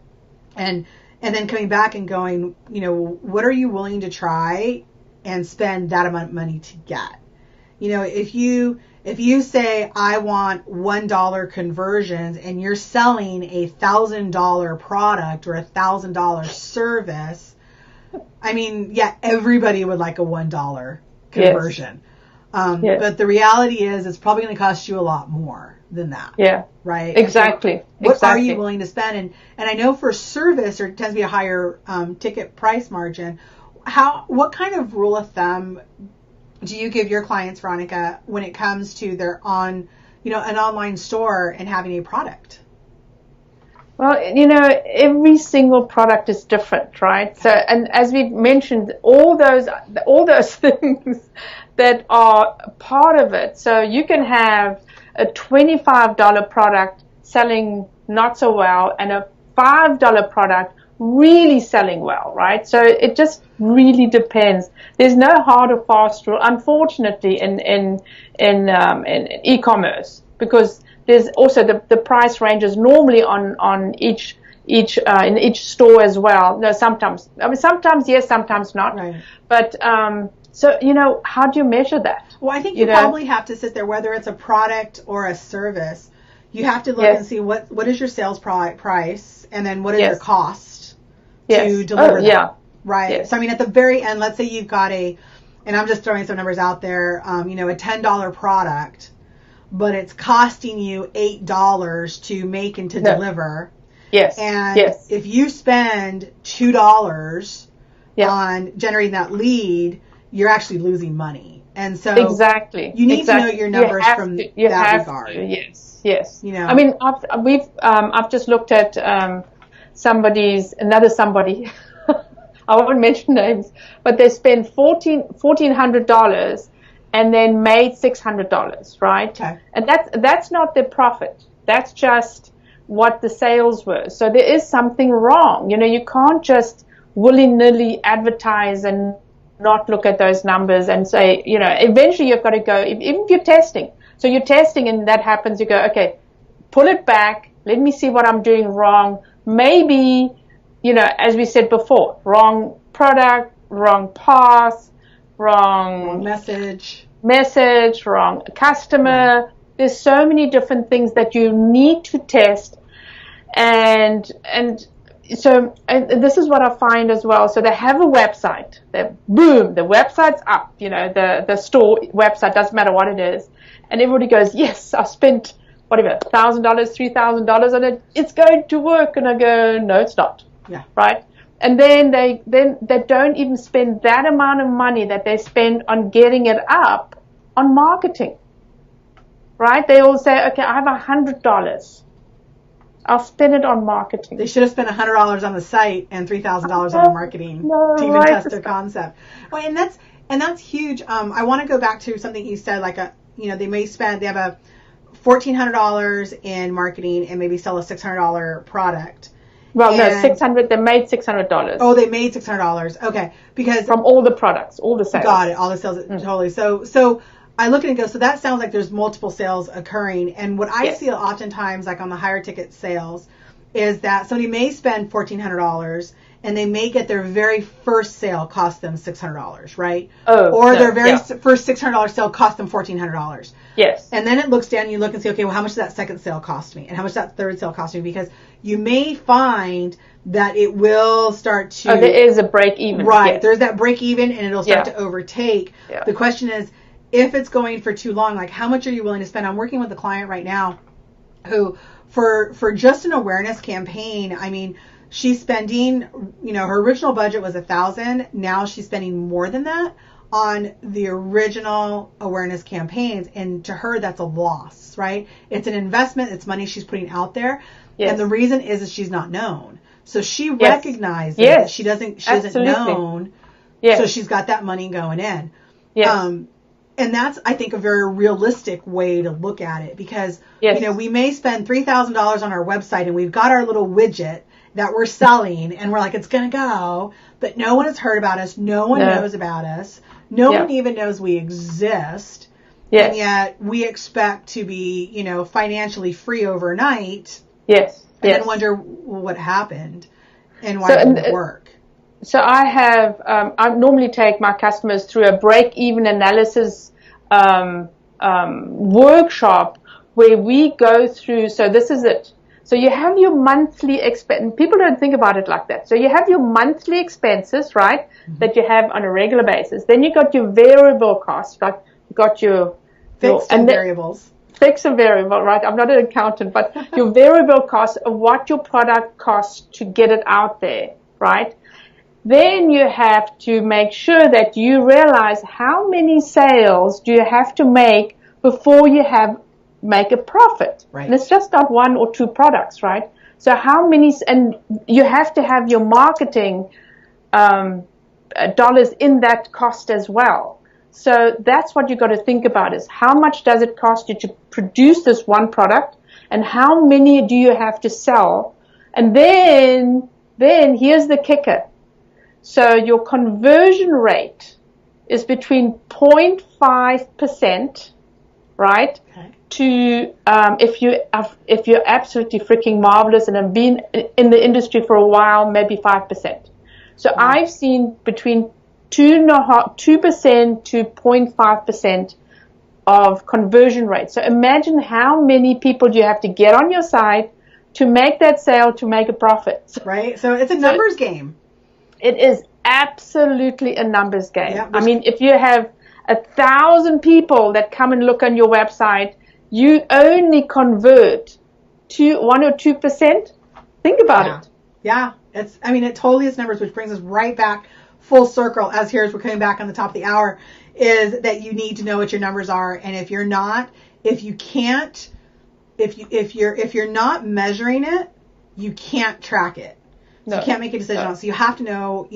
and then coming back and going, what are you willing to try and spend that amount of money to get? If you say I want $1 conversions and you're selling a $1,000 product or a $1,000 service, I mean, yeah, everybody would like a $1 conversion. Yes. But the reality is it's probably going to cost you a lot more than that. Yeah. Right? Exactly. So what are you willing to spend? And I know for service, there tends to be a higher ticket price margin. What kind of rule of thumb do you give your clients, Veronica, when it comes to their an online store and having a product? Well, every single product is different, right? So, and as we mentioned, all those things that are part of it. So you can have a $25 product selling not so well and a $5 product really selling well, right? So it just really depends. There's no hard or fast rule, unfortunately, in e-commerce, because there's also the price ranges normally on each in each store as well. No, sometimes yes, sometimes not. Right. But so how do you measure that? Well, I think you probably have to sit there, whether it's a product or a service. You have to look and see what is your sales price, and then what is your cost to deliver that. Yeah. Right. Yes. So I mean, at the very end, let's say you've got and I'm just throwing some numbers out there, a $10 product, but it's costing you $8 to make and to deliver. Yes. And if you spend $2 on generating that lead, you're actually losing money. And so you need to know your numbers from that regard. Yes. I mean, I've just looked at another somebody. I won't mention names, but they spent $1,400 and then made $600, right? Okay. And that's not their profit. That's just what the sales were. So there is something wrong. You can't just willy-nilly advertise and not look at those numbers and say, eventually you've got to go, even if you're testing. So you're testing and that happens, you go, okay, pull it back. Let me see what I'm doing wrong. Maybe, as we said before, wrong product, wrong path, wrong message, wrong customer. Right. There's so many different things that you need to test. And so this is what I find as well. So they have a website. The website's up. The store website, doesn't matter what it is. And everybody goes, yes, I spent whatever, $1,000, $3,000 on it. It's going to work. And I go, no, it's not. Yeah. Right. And then they don't even spend that amount of money that they spend on getting it up on marketing. Right. They all say, okay, I have $100. I'll spend it on marketing. They should have spent $100 on the site and $3,000 on the marketing to even test their concept. Well, and that's huge. I want to go back to something you said, like they have a $1,400 in marketing and maybe sell a $600 product. Well, no, $600. They made $600. Oh, they made $600. Okay, because from all the products, all the sales. Got it. All the sales, totally. So I look at it and go, so that sounds like there's multiple sales occurring. And what I see oftentimes, like on the higher ticket sales, is that somebody may spend $1,400 and they may get their very first sale cost them $600, right? Their very first $600 sale cost them $1,400. Yes. And then it looks down and you look and say, okay, well, how much did that second sale cost me? And how much did that third sale cost me? Because you may find that it will start to... there is a break even. Right. Yes. There's that break even and it'll start to overtake. Yeah. The question is, if it's going for too long, like how much are you willing to spend? I'm working with a client right now who, for just an awareness campaign, I mean, she's spending, her original budget was $1,000. Now she's spending more than that on the original awareness campaigns. And to her, that's a loss, right? It's an investment. It's money she's putting out there. Yes. And the reason is she's not known. So she Yes. recognizes Yes. that she isn't Absolutely. known. Yes. So she's got that money going in. Yes. And that's, I think, a very realistic way to look at it, because, Yes. you know, we may spend $3,000 on our website and we've got our little widget that we're selling and we're like, it's going to go, but no one has heard about us. No one knows about us. No one even knows we exist. Yes. And yet we expect to be, you know, financially free overnight. Yes. And yes. then wonder what happened and why So, it didn't work. So I have, I normally take my customers through a break-even analysis workshop where we go through, so this is it. So you have your monthly expense, and people don't think about it like that. So you have your monthly expenses, right, that you have on a regular basis. Then you got your variable costs, like you got your fixed and variables. Fixed and variable, right? I'm not an accountant, but your variable costs of what your product costs to get it out there, right? Then you have to make sure that you realize how many sales do you have to make before you make a profit. Right. And it's just not one or two products, right? So how many, and you have to have your marketing dollars in that cost as well. So that's what you got to think about, is how much does it cost you to produce this one product, and how many do you have to sell? And then here's the kicker. So your conversion rate is between 0.5%, right? Okay. To if you're absolutely freaking marvelous and have been in the industry for a while, maybe 5%. So Wow. I've seen between 2% to 0.5% of conversion rate. So imagine how many people do you have to get on your site to make that sale, to make a profit. Right. So it's a numbers game. It is absolutely a numbers game. Yeah, I mean, if you have 1,000 people that come and look on your website, you only convert to 1 or 2%. Think about it. Yeah. It totally is numbers, which brings us right back full circle as we're coming back on the top of the hour, is that you need to know what your numbers are. And if you're not measuring it, you can't track it. So you can't make a decision on it. So you have to know,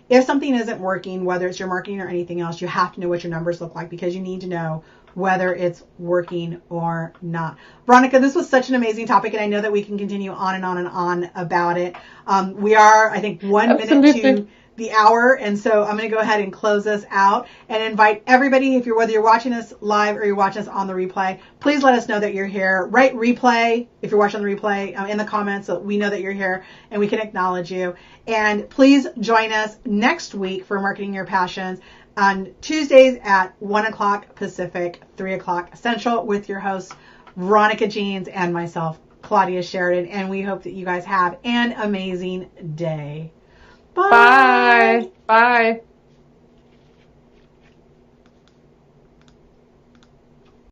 if something isn't working, whether it's your marketing or anything else, you have to know what your numbers look like, because you need to know whether it's working or not. Veronica, this was such an amazing topic, and I know that we can continue on and on and on about it. We are, I think, 1 minute to the hour, and so I'm going to go ahead and close this out and invite everybody, whether you're watching us live or you're watching us on the replay, please let us know that you're here. Write replay if you're watching the replay in the comments, so we know that you're here and we can acknowledge you. And please join us next week for Marketing Your Passions on Tuesdays at 1 o'clock Pacific, 3 o'clock Central, with your hosts Veronica Jeans and myself, Claudia Sheridan. And we hope that you guys have an amazing day. Bye. Bye. Bye.